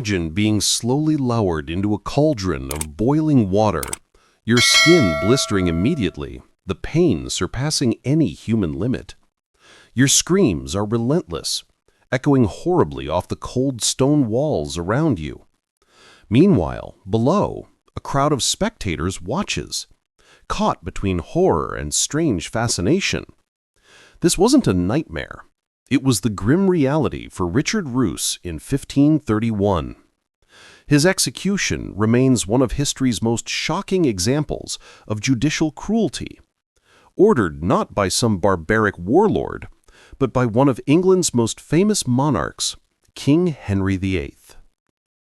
Imagine being slowly lowered into a cauldron of boiling water, your skin blistering immediately, the pain surpassing any human limit. Your screams are relentless, echoing horribly off the cold stone walls around you. Meanwhile, below, a crowd of spectators watches, caught between horror and strange fascination. This wasn't a nightmare. It was the grim reality for Richard Ruse in 1531. His execution remains one of history's most shocking examples of judicial cruelty, ordered not by some barbaric warlord, but by one of England's most famous monarchs, King Henry VIII.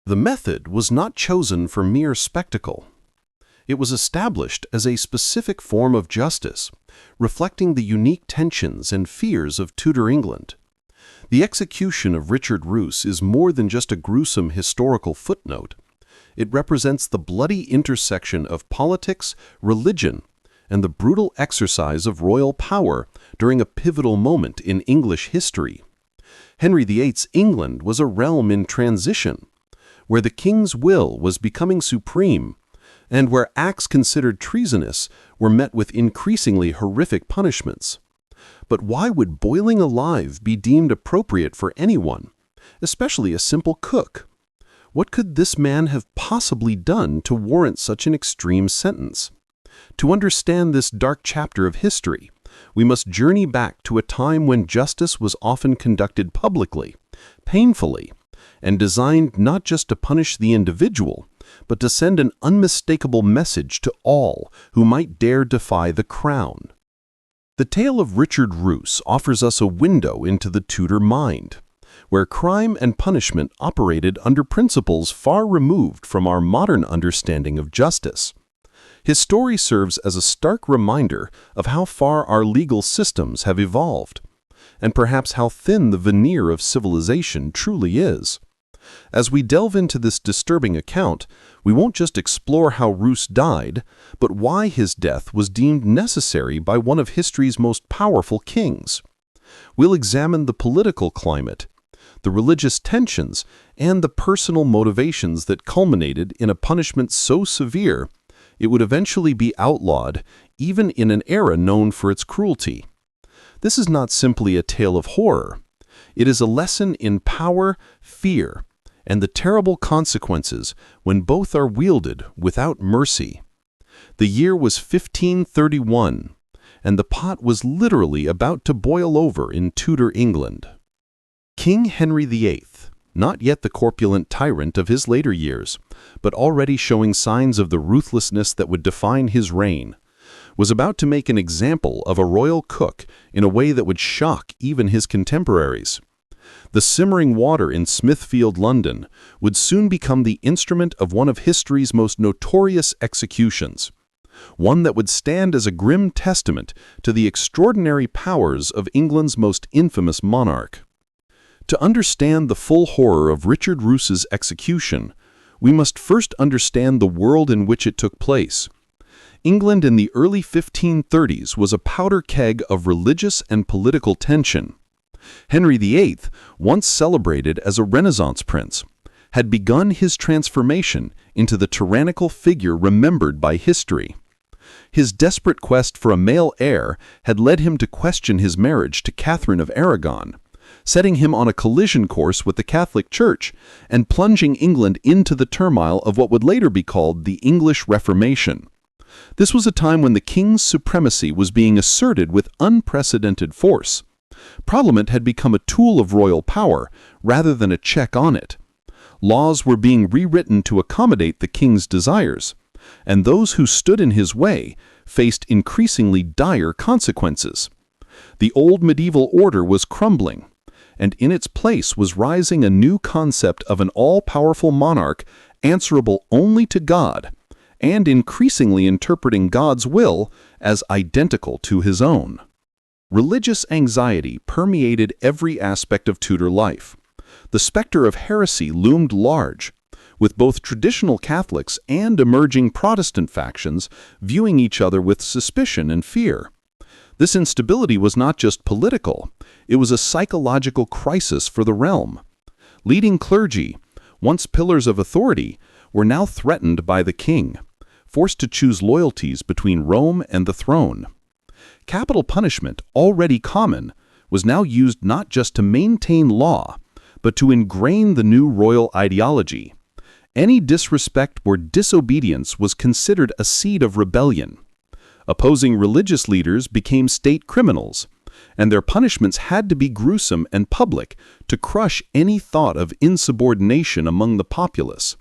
The method was not chosen for mere spectacle. It was established as a specific form of justice, reflecting the unique tensions and fears of Tudor England. The execution of Richard Ruse is more than just a gruesome historical footnote. It represents the bloody intersection of politics, religion, and the brutal exercise of royal power during a pivotal moment in English history. Henry VIII's England was a realm in transition, where the king's will was becoming supreme, and where acts considered treasonous were met with increasingly horrific punishments. But why would boiling alive be deemed appropriate for anyone, especially a simple cook? What could this man have possibly done to warrant such an extreme sentence? To understand this dark chapter of history, we must journey back to a time when justice was often conducted publicly, painfully, and designed not just to punish the individual, but to send an unmistakable message to all who might dare defy the crown. The tale of Richard Ruse offers us a window into the Tudor mind, where crime and punishment operated under principles far removed from our modern understanding of justice. His story serves as a stark reminder of how far our legal systems have evolved, and perhaps how thin the veneer of civilization truly is. As we delve into this disturbing account, we won't just explore how Ruse died, but why his death was deemed necessary by one of history's most powerful kings. We'll examine the political climate, the religious tensions, and the personal motivations that culminated in a punishment so severe it would eventually be outlawed, even in an era known for its cruelty. This is not simply a tale of horror. It is a lesson in power, fear, and the terrible consequences when both are wielded without mercy. The year was 1531, and the pot was literally about to boil over in Tudor England. King Henry VIII, not yet the corpulent tyrant of his later years, but already showing signs of the ruthlessness that would define his reign, was about to make an example of a royal cook in a way that would shock even his contemporaries. The simmering water in Smithfield, London, would soon become the instrument of one of history's most notorious executions, one that would stand as a grim testament to the extraordinary powers of England's most infamous monarch. To understand the full horror of Richard Ruse's execution, we must first understand the world in which it took place. England in the early 1530s was a powder keg of religious and political tension. Henry VIII, once celebrated as a Renaissance prince, had begun his transformation into the tyrannical figure remembered by history. His desperate quest for a male heir had led him to question his marriage to Catherine of Aragon, setting him on a collision course with the Catholic Church and plunging England into the turmoil of what would later be called the English Reformation. This was a time when the king's supremacy was being asserted with unprecedented force. Parliament had become a tool of royal power rather than a check on it. Laws were being rewritten to accommodate the king's desires, and those who stood in his way faced increasingly dire consequences. The old medieval order was crumbling, and in its place was rising a new concept of an all-powerful monarch answerable only to God, and increasingly interpreting God's will as identical to his own. Religious anxiety permeated every aspect of Tudor life. The specter of heresy loomed large, with both traditional Catholics and emerging Protestant factions viewing each other with suspicion and fear. This instability was not just political, it was a psychological crisis for the realm. Leading clergy, once pillars of authority, were now threatened by the king, forced to choose loyalties between Rome and the throne. Capital punishment, already common, was now used not just to maintain law, but to ingrain the new royal ideology. Any disrespect or disobedience was considered a seed of rebellion. Opposing religious leaders became state criminals, and their punishments had to be gruesome and public to crush any thought of insubordination among the populace.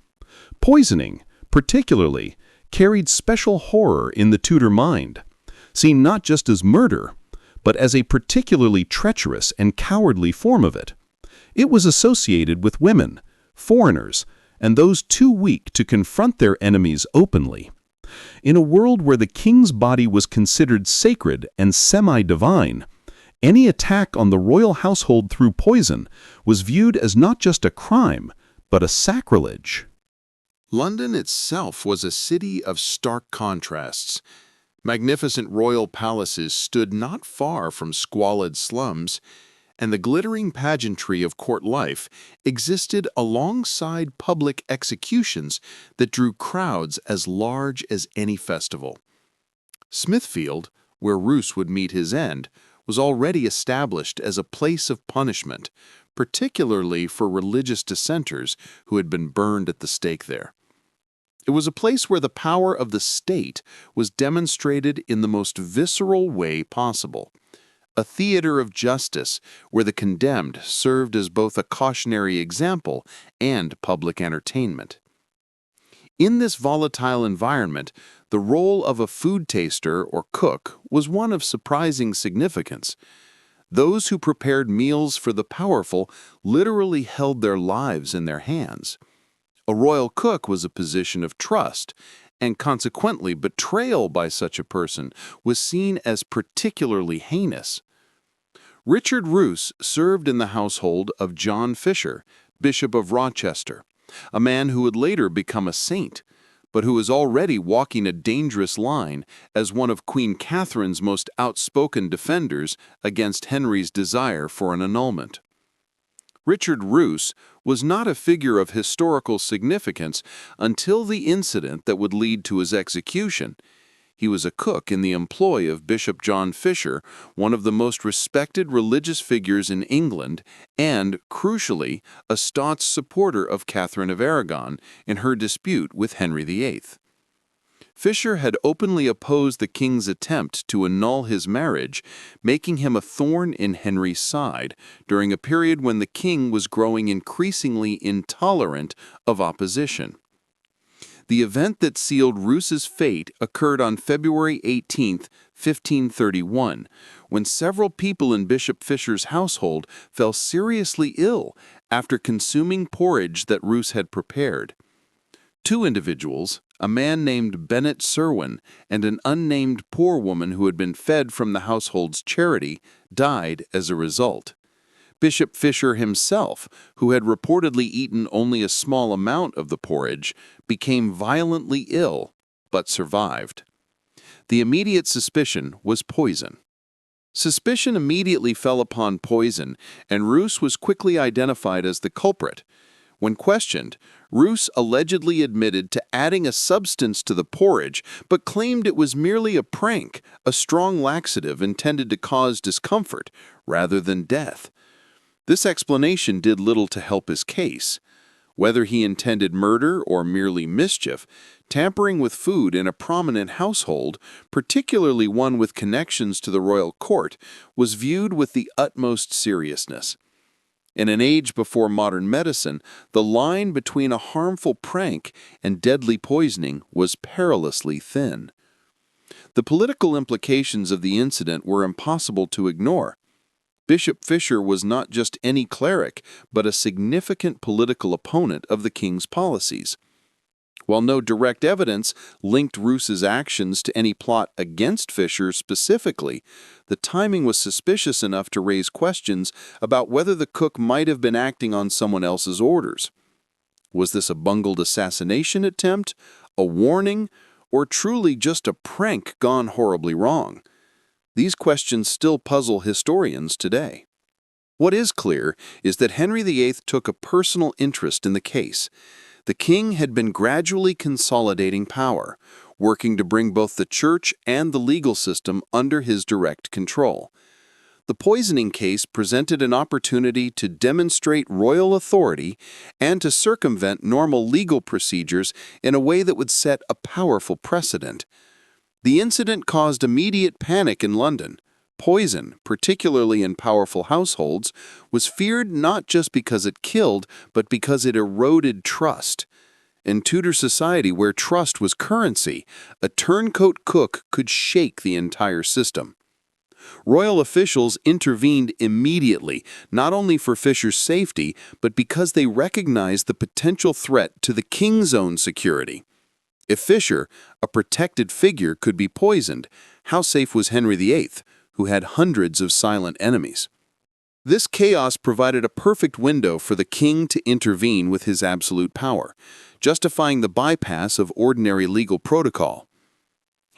Poisoning, particularly, carried special horror in the Tudor mind, seen not just as murder, but as a particularly treacherous and cowardly form of it. It was associated with women, foreigners, and those too weak to confront their enemies openly. In a world where the king's body was considered sacred and semi-divine, any attack on the royal household through poison was viewed as not just a crime, but a sacrilege. London itself was a city of stark contrasts. Magnificent royal palaces stood not far from squalid slums, and the glittering pageantry of court life existed alongside public executions that drew crowds as large as any festival. Smithfield, where Ruse would meet his end, was already established as a place of punishment, particularly for religious dissenters who had been burned at the stake there. It was a place where the power of the state was demonstrated in the most visceral way possible. A theater of justice where the condemned served as both a cautionary example and public entertainment. In this volatile environment, the role of a food taster or cook was one of surprising significance. Those who prepared meals for the powerful literally held their lives in their hands. A royal cook was a position of trust, and consequently betrayal by such a person was seen as particularly heinous. Richard Ruse served in the household of John Fisher, Bishop of Rochester, a man who would later become a saint, but who was already walking a dangerous line as one of Queen Catherine's most outspoken defenders against Henry's desire for an annulment. Richard Ruse was not a figure of historical significance until the incident that would lead to his execution. He was a cook in the employ of Bishop John Fisher, one of the most respected religious figures in England, and, crucially, a staunch supporter of Catherine of Aragon in her dispute with Henry VIII. Fisher had openly opposed the king's attempt to annul his marriage, making him a thorn in Henry's side during a period when the king was growing increasingly intolerant of opposition. The event that sealed Ruse's fate occurred on February 18, 1531, when several people in Bishop Fisher's household fell seriously ill after consuming porridge that Ruse had prepared. Two individuals, a man named Bennet Serwin and an unnamed poor woman who had been fed from the household's charity, died as a result. Bishop Fisher himself, who had reportedly eaten only a small amount of the porridge, became violently ill, but survived. The immediate suspicion was poison. Suspicion immediately fell upon poison, and Ruse was quickly identified as the culprit. When questioned, Ruse allegedly admitted to adding a substance to the porridge, but claimed it was merely a prank, a strong laxative intended to cause discomfort rather than death. This explanation did little to help his case. Whether he intended murder or merely mischief, tampering with food in a prominent household, particularly one with connections to the royal court, was viewed with the utmost seriousness. In an age before modern medicine, the line between a harmful prank and deadly poisoning was perilously thin. The political implications of the incident were impossible to ignore. Bishop Fisher was not just any cleric, but a significant political opponent of the king's policies. While no direct evidence linked Ruse's actions to any plot against Fisher specifically, the timing was suspicious enough to raise questions about whether the cook might have been acting on someone else's orders. Was this a bungled assassination attempt, a warning, or truly just a prank gone horribly wrong? These questions still puzzle historians today. What is clear is that Henry VIII took a personal interest in the case. The king had been gradually consolidating power, working to bring both the church and the legal system under his direct control. The poisoning case presented an opportunity to demonstrate royal authority and to circumvent normal legal procedures in a way that would set a powerful precedent. The incident caused immediate panic in London. Poison, particularly in powerful households, was feared not just because it killed, but because it eroded trust. In Tudor society, where trust was currency, a turncoat cook could shake the entire system. Royal officials intervened immediately, not only for Fisher's safety, but because they recognized the potential threat to the king's own security. If Fisher, a protected figure, could be poisoned, how safe was Henry VIII, who had hundreds of silent enemies? This chaos provided a perfect window for the king to intervene with his absolute power, justifying the bypass of ordinary legal protocol.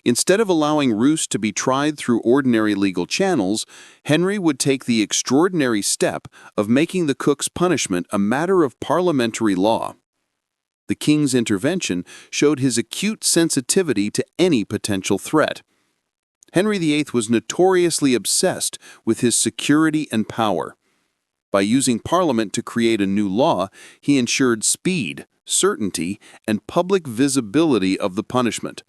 Instead of allowing Ruse to be tried through ordinary legal channels, Henry would take the extraordinary step of making the cook's punishment a matter of parliamentary law. The king's intervention showed his acute sensitivity to any potential threat. Henry VIII was notoriously obsessed with his security and power. By using Parliament to create a new law, he ensured speed, certainty, and public visibility of the punishment.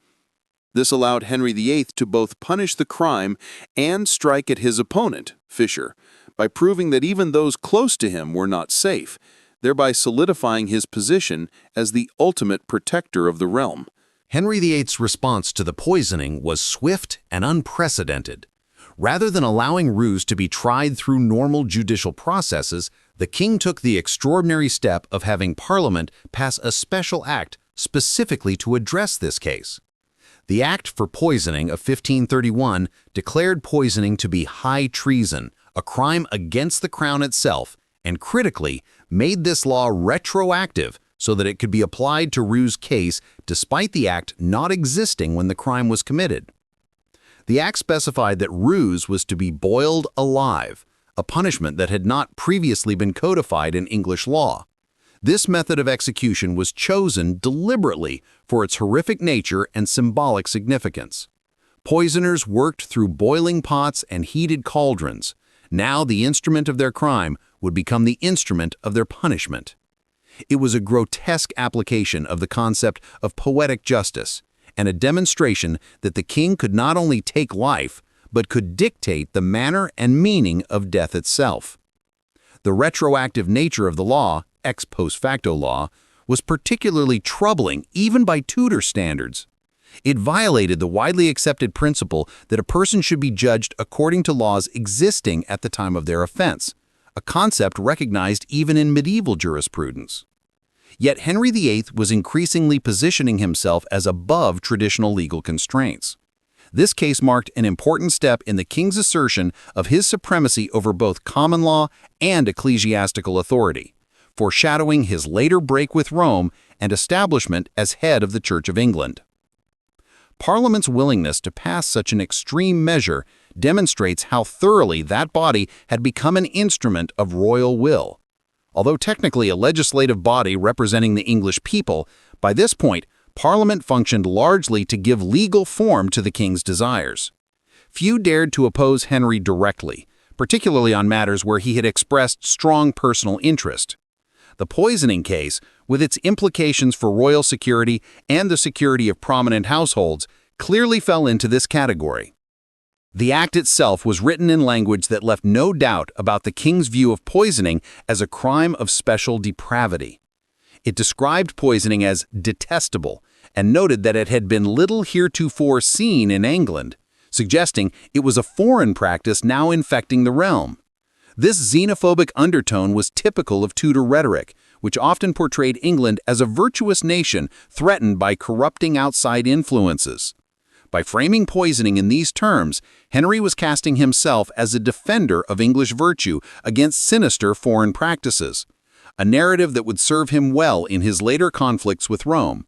This allowed Henry VIII to both punish the crime and strike at his opponent, Fisher, by proving that even those close to him were not safe, thereby solidifying his position as the ultimate protector of the realm. Henry VIII's response to the poisoning was swift and unprecedented. Rather than allowing Ruse to be tried through normal judicial processes, the king took the extraordinary step of having Parliament pass a special act specifically to address this case. The Act for Poisoning of 1531 declared poisoning to be high treason, a crime against the crown itself, and critically, made this law retroactive so that it could be applied to Ruse's case despite the act not existing when the crime was committed. The act specified that Ruse was to be boiled alive, a punishment that had not previously been codified in English law. This method of execution was chosen deliberately for its horrific nature and symbolic significance. Poisoners worked through boiling pots and heated cauldrons. Now the instrument of their crime would become the instrument of their punishment. It was a grotesque application of the concept of poetic justice and a demonstration that the king could not only take life, but could dictate the manner and meaning of death itself. The retroactive nature of the law, ex post facto law, was particularly troubling even by Tudor standards. It violated the widely accepted principle that a person should be judged according to laws existing at the time of their offense, a concept recognized even in medieval jurisprudence. Yet Henry VIII was increasingly positioning himself as above traditional legal constraints. This case marked an important step in the king's assertion of his supremacy over both common law and ecclesiastical authority, foreshadowing his later break with Rome and establishment as head of the Church of England. Parliament's willingness to pass such an extreme measure demonstrates how thoroughly that body had become an instrument of royal will. Although technically a legislative body representing the English people, by this point, Parliament functioned largely to give legal form to the king's desires. Few dared to oppose Henry directly, particularly on matters where he had expressed strong personal interest. The poisoning case, with its implications for royal security and the security of prominent households, clearly fell into this category. The act itself was written in language that left no doubt about the king's view of poisoning as a crime of special depravity. It described poisoning as detestable and noted that it had been little heretofore seen in England, suggesting it was a foreign practice now infecting the realm. This xenophobic undertone was typical of Tudor rhetoric, which often portrayed England as a virtuous nation threatened by corrupting outside influences. By framing poisoning in these terms, Henry was casting himself as a defender of English virtue against sinister foreign practices, a narrative that would serve him well in his later conflicts with Rome.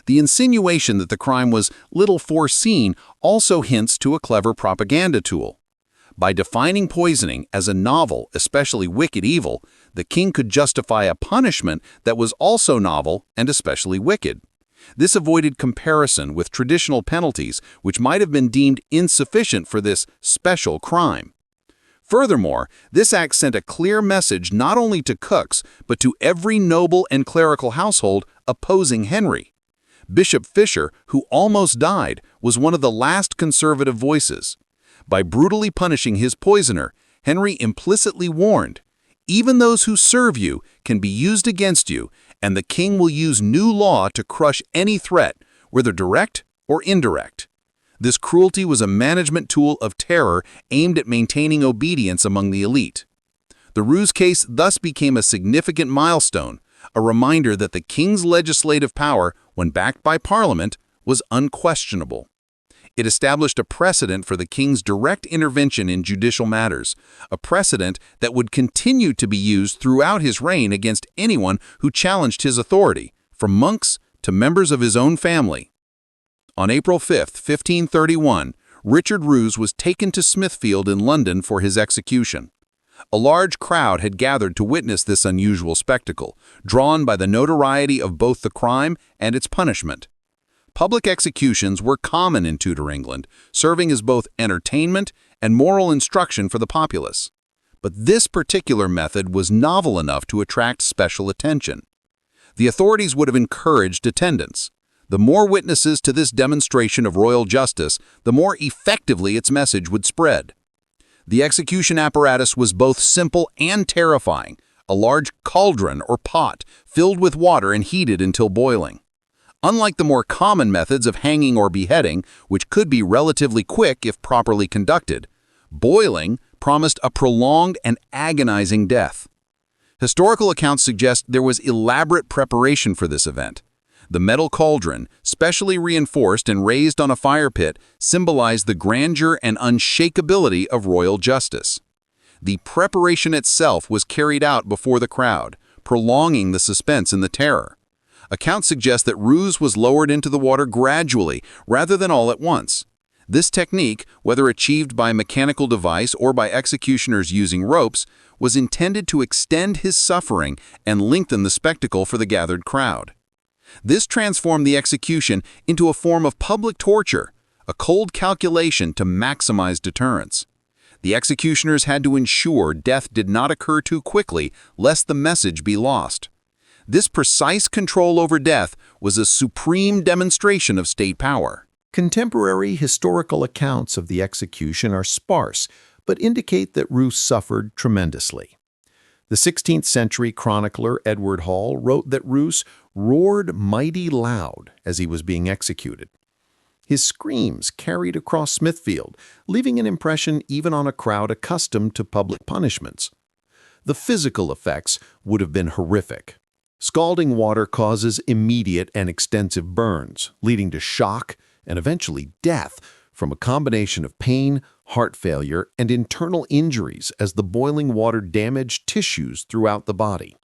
The insinuation that the crime was little foreseen also hints to a clever propaganda tool. By defining poisoning as a novel, especially wicked evil, the king could justify a punishment that was also novel and especially wicked. This avoided comparison with traditional penalties, which might have been deemed insufficient for this special crime. Furthermore, this act sent a clear message not only to cooks, but to every noble and clerical household opposing Henry. Bishop Fisher, who almost died, was one of the last conservative voices. By brutally punishing his poisoner, Henry implicitly warned, "Even those who serve you can be used against you, and the king will use new law to crush any threat, whether direct or indirect." This cruelty was a management tool of terror aimed at maintaining obedience among the elite. The Ruse case thus became a significant milestone, a reminder that the king's legislative power, when backed by Parliament, was unquestionable. It established a precedent for the king's direct intervention in judicial matters, a precedent that would continue to be used throughout his reign against anyone who challenged his authority, from monks to members of his own family. On April 5, 1531, Richard Ruse was taken to Smithfield in London for his execution. A large crowd had gathered to witness this unusual spectacle, drawn by the notoriety of both the crime and its punishment. Public executions were common in Tudor England, serving as both entertainment and moral instruction for the populace. But this particular method was novel enough to attract special attention. The authorities would have encouraged attendance. The more witnesses to this demonstration of royal justice, the more effectively its message would spread. The execution apparatus was both simple and terrifying, a large cauldron or pot filled with water and heated until boiling. Unlike the more common methods of hanging or beheading, which could be relatively quick if properly conducted, boiling promised a prolonged and agonizing death. Historical accounts suggest there was elaborate preparation for this event. The metal cauldron, specially reinforced and raised on a fire pit, symbolized the grandeur and unshakability of royal justice. The preparation itself was carried out before the crowd, prolonging the suspense and the terror. Accounts suggest that Ruse was lowered into the water gradually, rather than all at once. This technique, whether achieved by a mechanical device or by executioners using ropes, was intended to extend his suffering and lengthen the spectacle for the gathered crowd. This transformed the execution into a form of public torture, a cold calculation to maximize deterrence. The executioners had to ensure death did not occur too quickly, lest the message be lost. This precise control over death was a supreme demonstration of state power. Contemporary historical accounts of the execution are sparse, but indicate that Ruse suffered tremendously. The 16th century chronicler Edward Hall wrote that Ruse roared mighty loud as he was being executed. His screams carried across Smithfield, leaving an impression even on a crowd accustomed to public punishments. The physical effects would have been horrific. Scalding water causes immediate and extensive burns, leading to shock and eventually death from a combination of pain, heart failure, and internal injuries as the boiling water damaged tissues throughout the body.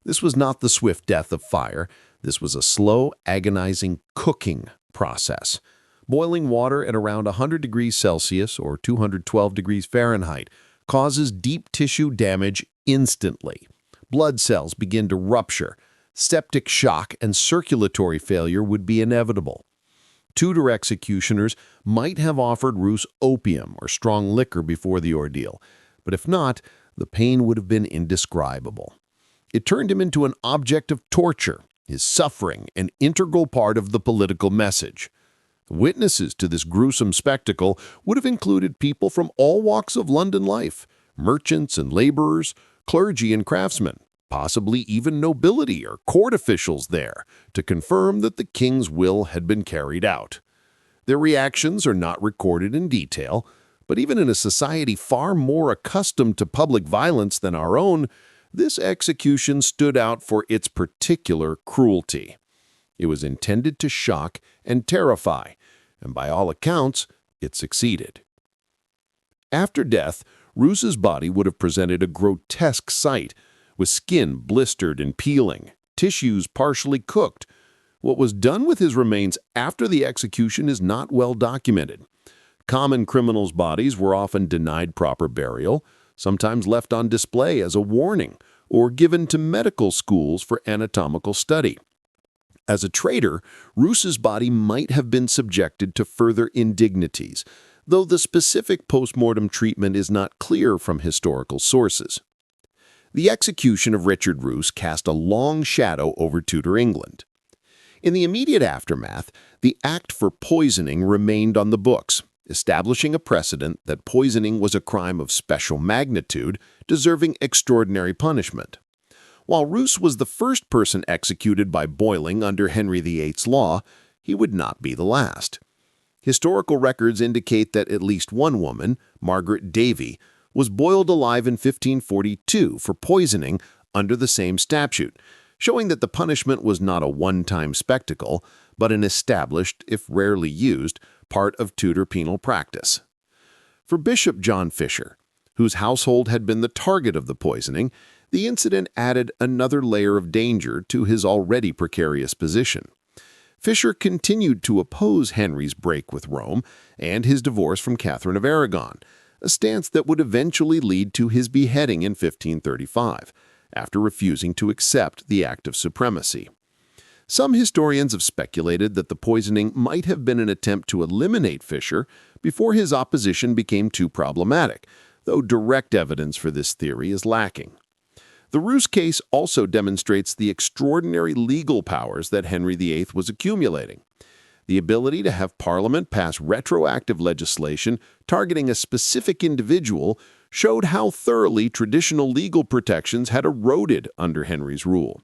This was not the swift death of fire. This was a slow, agonizing cooking process. Boiling water at around 100 degrees Celsius or 212 degrees Fahrenheit causes deep tissue damage instantly. Blood cells begin to rupture. Septic shock and circulatory failure would be inevitable. Tudor executioners might have offered Ruse opium or strong liquor before the ordeal, but if not, the pain would have been indescribable. It turned him into an object of torture, his suffering an integral part of the political message. Witnesses to this gruesome spectacle would have included people from all walks of London life, merchants and laborers, clergy and craftsmen, possibly even nobility or court officials there, to confirm that the king's will had been carried out. Their reactions are not recorded in detail, but even in a society far more accustomed to public violence than our own, this execution stood out for its particular cruelty. It was intended to shock and terrify, and by all accounts, it succeeded. After death, Ruse's body would have presented a grotesque sight, with skin blistered and peeling, tissues partially cooked. What was done with his remains after the execution is not well documented. Common criminals' bodies were often denied proper burial, sometimes left on display as a warning, or given to medical schools for anatomical study. As a traitor, Ruse's body might have been subjected to further indignities, though the specific post-mortem treatment is not clear from historical sources. The execution of Richard Ruse cast a long shadow over Tudor England. In the immediate aftermath, the Act for Poisoning remained on the books, establishing a precedent that poisoning was a crime of special magnitude, deserving extraordinary punishment. While Ruse was the first person executed by boiling under Henry VIII's law, he would not be the last. Historical records indicate that at least one woman, Margaret Davy, was boiled alive in 1542 for poisoning under the same statute, showing that the punishment was not a one-time spectacle, but an established, if rarely used, part of Tudor penal practice. For Bishop John Fisher, whose household had been the target of the poisoning, the incident added another layer of danger to his already precarious position. Fisher continued to oppose Henry's break with Rome and his divorce from Catherine of Aragon, a stance that would eventually lead to his beheading in 1535, after refusing to accept the Act of Supremacy. Some historians have speculated that the poisoning might have been an attempt to eliminate Fisher before his opposition became too problematic, though direct evidence for this theory is lacking. The Ruse case also demonstrates the extraordinary legal powers that Henry VIII was accumulating. The ability to have Parliament pass retroactive legislation targeting a specific individual showed how thoroughly traditional legal protections had eroded under Henry's rule.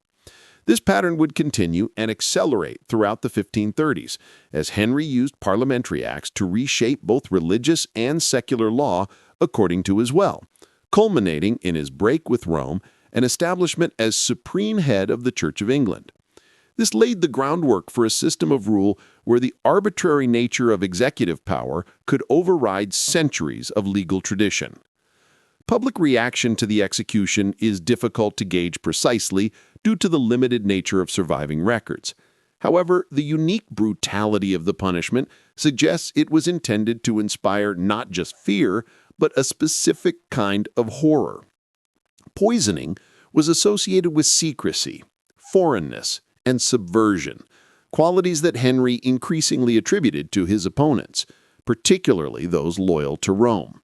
This pattern would continue and accelerate throughout the 1530s, as Henry used parliamentary acts to reshape both religious and secular law according to his will, culminating in his break with Rome and establishment as supreme head of the Church of England. This laid the groundwork for a system of rule where the arbitrary nature of executive power could override centuries of legal tradition. Public reaction to the execution is difficult to gauge precisely due to the limited nature of surviving records. However, the unique brutality of the punishment suggests it was intended to inspire not just fear, but a specific kind of horror. Poisoning was associated with secrecy, foreignness, and subversion, qualities that Henry increasingly attributed to his opponents, particularly those loyal to Rome.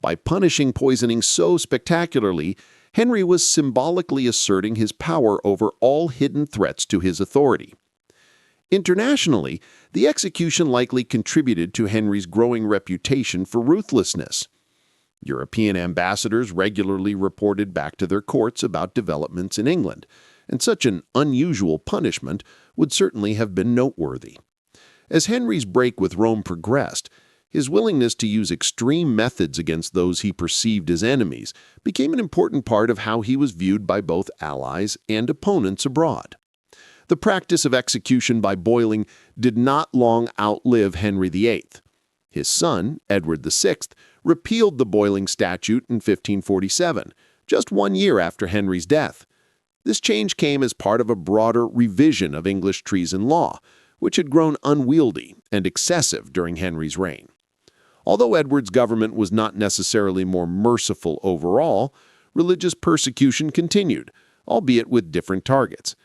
By punishing poisoning so spectacularly, Henry was symbolically asserting his power over all hidden threats to his authority. Internationally, the execution likely contributed to Henry's growing reputation for ruthlessness. European ambassadors regularly reported back to their courts about developments in England, and such an unusual punishment would certainly have been noteworthy. As Henry's break with Rome progressed, his willingness to use extreme methods against those he perceived as enemies became an important part of how he was viewed by both allies and opponents abroad. The practice of execution by boiling did not long outlive Henry VIII. His son, Edward VI, repealed the boiling statute in 1547, just 1 year after Henry's death. This change came as part of a broader revision of English treason law, which had grown unwieldy and excessive during Henry's reign. Although Edward's government was not necessarily more merciful overall, religious persecution continued, albeit with different targets.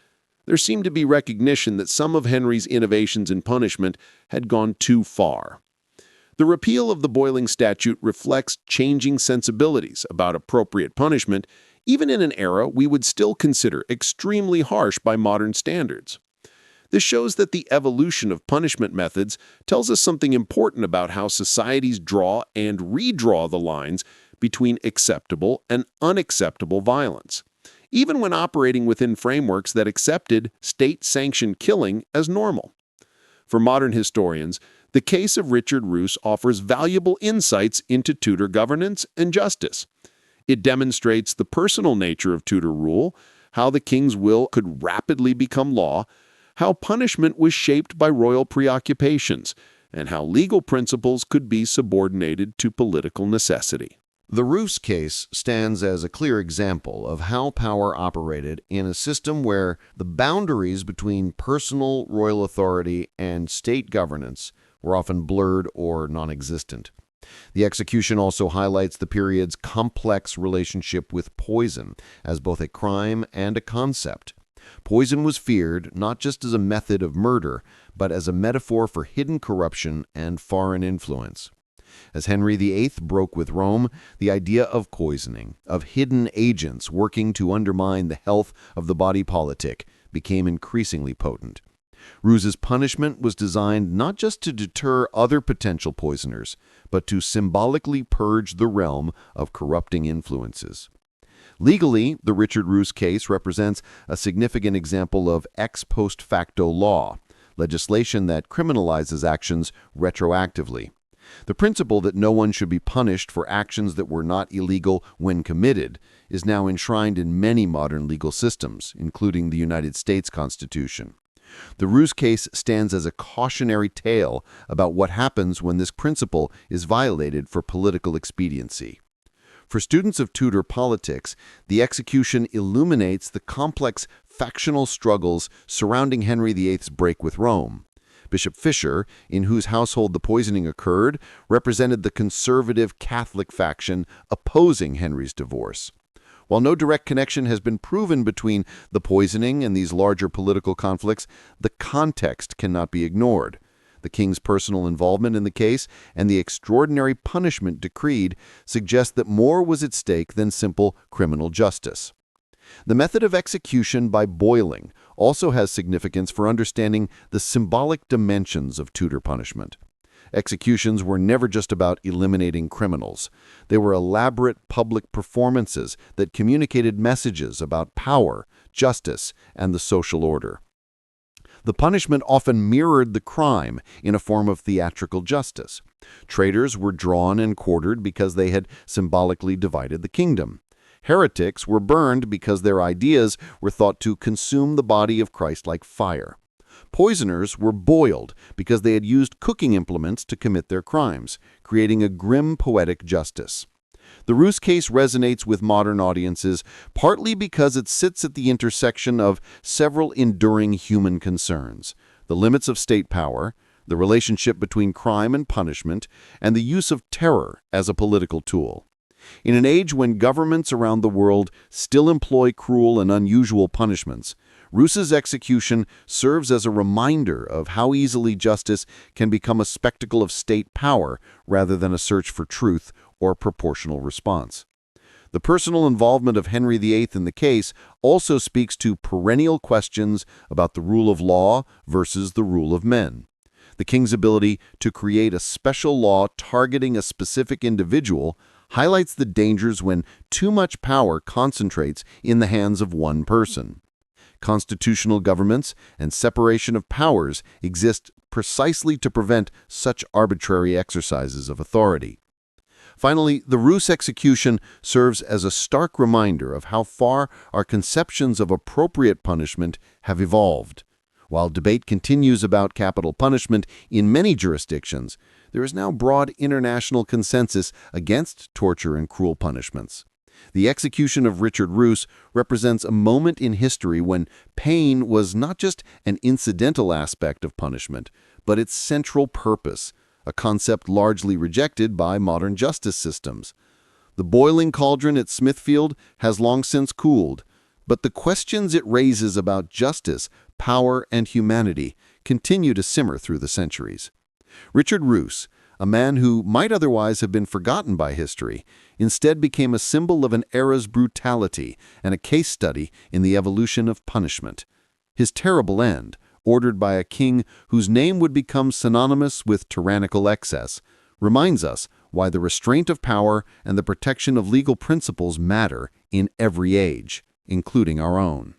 There seemed to be recognition that some of Henry's innovations in punishment had gone too far. The repeal of the boiling statute reflects changing sensibilities about appropriate punishment, even in an era we would still consider extremely harsh by modern standards. This shows that the evolution of punishment methods tells us something important about how societies draw and redraw the lines between acceptable and unacceptable violence, even when operating within frameworks that accepted state-sanctioned killing as normal. For modern historians, the case of Richard Ruse offers valuable insights into Tudor governance and justice. It demonstrates the personal nature of Tudor rule, how the king's will could rapidly become law, how punishment was shaped by royal preoccupations, and how legal principles could be subordinated to political necessity. The Ruse case stands as a clear example of how power operated in a system where the boundaries between personal royal authority and state governance were often blurred or non-existent. The execution also highlights the period's complex relationship with poison as both a crime and a concept. Poison was feared not just as a method of murder, but as a metaphor for hidden corruption and foreign influence. As Henry VIII broke with Rome, the idea of poisoning, of hidden agents working to undermine the health of the body politic, became increasingly potent. Ruse's punishment was designed not just to deter other potential poisoners, but to symbolically purge the realm of corrupting influences. Legally, the Richard Ruse case represents a significant example of ex post facto law, legislation that criminalizes actions retroactively. The principle that no one should be punished for actions that were not illegal when committed is now enshrined in many modern legal systems, including the United States Constitution. The Ruse case stands as a cautionary tale about what happens when this principle is violated for political expediency. For students of Tudor politics, the execution illuminates the complex factional struggles surrounding Henry VIII's break with Rome. Bishop Fisher, in whose household the poisoning occurred, represented the conservative Catholic faction opposing Henry's divorce. While no direct connection has been proven between the poisoning and these larger political conflicts, the context cannot be ignored. The king's personal involvement in the case and the extraordinary punishment decreed suggest that more was at stake than simple criminal justice. The method of execution by boiling also has significance for understanding the symbolic dimensions of Tudor punishment. Executions were never just about eliminating criminals. They were elaborate public performances that communicated messages about power, justice, and the social order. The punishment often mirrored the crime in a form of theatrical justice. Traitors were drawn and quartered because they had symbolically divided the kingdom. Heretics were burned because their ideas were thought to consume the body of Christ like fire. Poisoners were boiled because they had used cooking implements to commit their crimes, creating a grim poetic justice. The Ruse case resonates with modern audiences partly because it sits at the intersection of several enduring human concerns: the limits of state power, the relationship between crime and punishment, and the use of terror as a political tool. In an age when governments around the world still employ cruel and unusual punishments, Ruse's execution serves as a reminder of how easily justice can become a spectacle of state power rather than a search for truth or proportional response. The personal involvement of Henry VIII in the case also speaks to perennial questions about the rule of law versus the rule of men. The king's ability to create a special law targeting a specific individual highlights the dangers when too much power concentrates in the hands of one person. Constitutional governments and separation of powers exist precisely to prevent such arbitrary exercises of authority. Finally, the Ruse execution serves as a stark reminder of how far our conceptions of appropriate punishment have evolved. While debate continues about capital punishment in many jurisdictions, there is now broad international consensus against torture and cruel punishments. The execution of Richard Ruse represents a moment in history when pain was not just an incidental aspect of punishment, but its central purpose, a concept largely rejected by modern justice systems. The boiling cauldron at Smithfield has long since cooled, but the questions it raises about justice, power, and humanity continue to simmer through the centuries. Richard Ruse, a man who might otherwise have been forgotten by history, instead became a symbol of an era's brutality and a case study in the evolution of punishment. His terrible end, ordered by a king whose name would become synonymous with tyrannical excess, reminds us why the restraint of power and the protection of legal principles matter in every age, including our own.